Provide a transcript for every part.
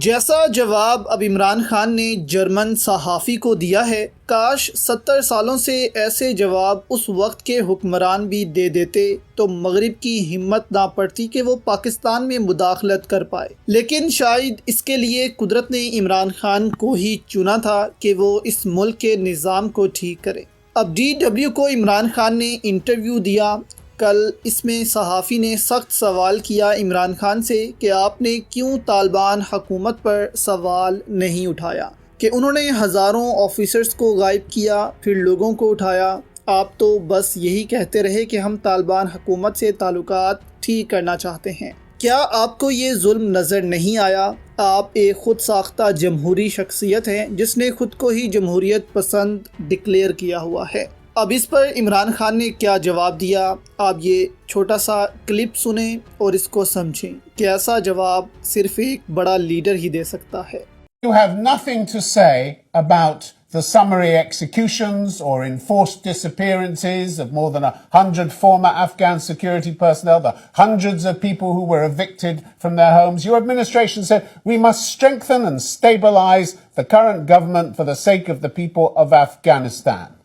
जैसा जवाब अब इमरान खान ने जर्मन सहाफ़ी को दिया है, काश 70 सालों से ऐसे जवाब उस वक्त के हुक्मरान भी दे देते तो मगरिब की हिम्मत ना पड़ती कि वो पाकिस्तान में मुदाखलत कर पाए। लेकिन शायद इसके लिए कुदरत ने इमरान खान को ही चुना था कि वो इस मुल्क के निज़ाम को ठीक करे। अब DW को इमरान खान ने इंटरव्यू दिया। कल इसमें सहाफ़ी ने सख्त सवाल किया इमरान खान से कि आपने क्यों तालिबान हुकूमत पर सवाल नहीं उठाया, कि उन्होंने हज़ारों ऑफिसर्स को गायब किया फिर लोगों को उठाया। आप तो बस यही कहते रहे कि हम तालिबान हुकूमत से ताल्लुकात ठीक करना चाहते हैं। क्या आपको ये जुल्म नज़र नहीं आया? आप एक ख़ुद साख्ता जमहूरी शख्सियत हैं जिसने ख़ुद को ही जमहूरियत पसंद डिक्लेयर किया हुआ है। अब इस पर इमरान खान ने क्या जवाब दिया, आप ये छोटा सा क्लिप सुने और इसको समझें कि ऐसा जवाब सिर्फ एक बड़ा लीडर ही दे सकता है। You have nothing to say about the summary executions or enforced disappearances of more than 100 former Afghan security personnel, the hundreds of people who were evicted from their homes. Your administration said we must strengthen and stabilize the current government for the sake of the people of Afghanistan.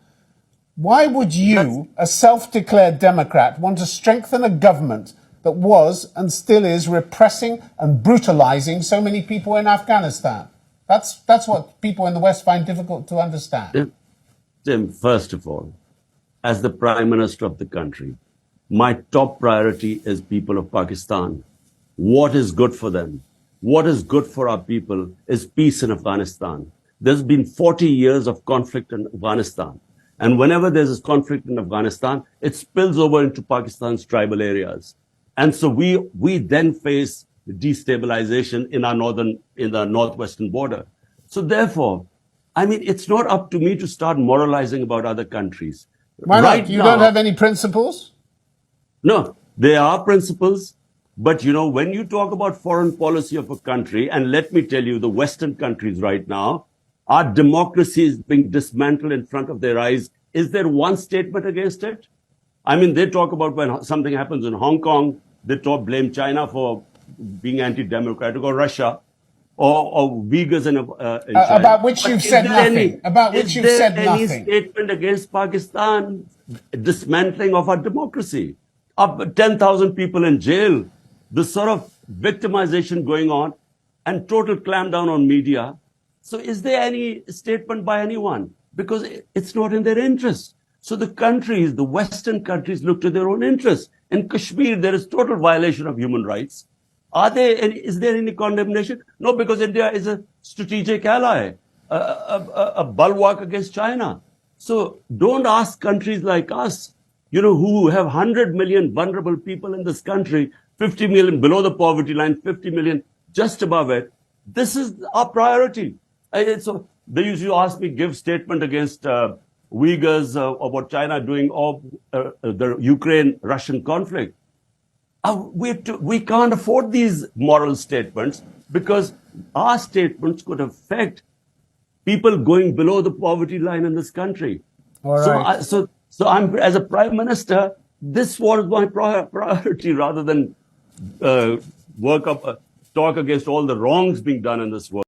Why would you, a self-declared Democrat, want to strengthen a government that was and still is repressing and brutalizing so many people in Afghanistan? That's what people in the West find difficult to understand. Tim, first of all, as the Prime Minister of the country, my top priority is people of Pakistan. What is good for them? What is good for our people is peace in Afghanistan. There's been 40 years of conflict in Afghanistan. And whenever there's a conflict in Afghanistan, it spills over into Pakistan's tribal areas. And so we then face destabilization in the northwestern border. So therefore, I mean, it's not up to me to start moralizing about other countries. Why not? You don't have any principles? No, there are principles. But, you know, when you talk about foreign policy of a country, and let me tell you, the Western countries right now, our democracy is being dismantled in front of their eyes. Is there one statement against it? I mean, they talk about when something happens in Hong Kong, they blame China for being anti-democratic, or Russia, or Uyghurs in China. About which you've said nothing. About which you've said nothing. Is there any statement against Pakistan dismantling of our democracy? Up 10,000 people in jail, the sort of victimization going on, and total clampdown on media. So is there any statement by anyone? Because it's not in their interest. So the countries, the Western countries, look to their own interests. In Kashmir, there is total violation of human rights. Is there any condemnation? No, because India is a strategic ally, a bulwark against China. So don't ask countries like us, you know, who have 100 million vulnerable people in this country, 50 million below the poverty line, 50 million just above it. This is our priority. So they used to ask me, give statement against Uyghurs or what China doing, or the Ukraine-Russian conflict. We can't afford these moral statements because our statements could affect people going below the poverty line in this country. All right. So I'm, as a Prime Minister, this was my priority rather than talk against all the wrongs being done in this world.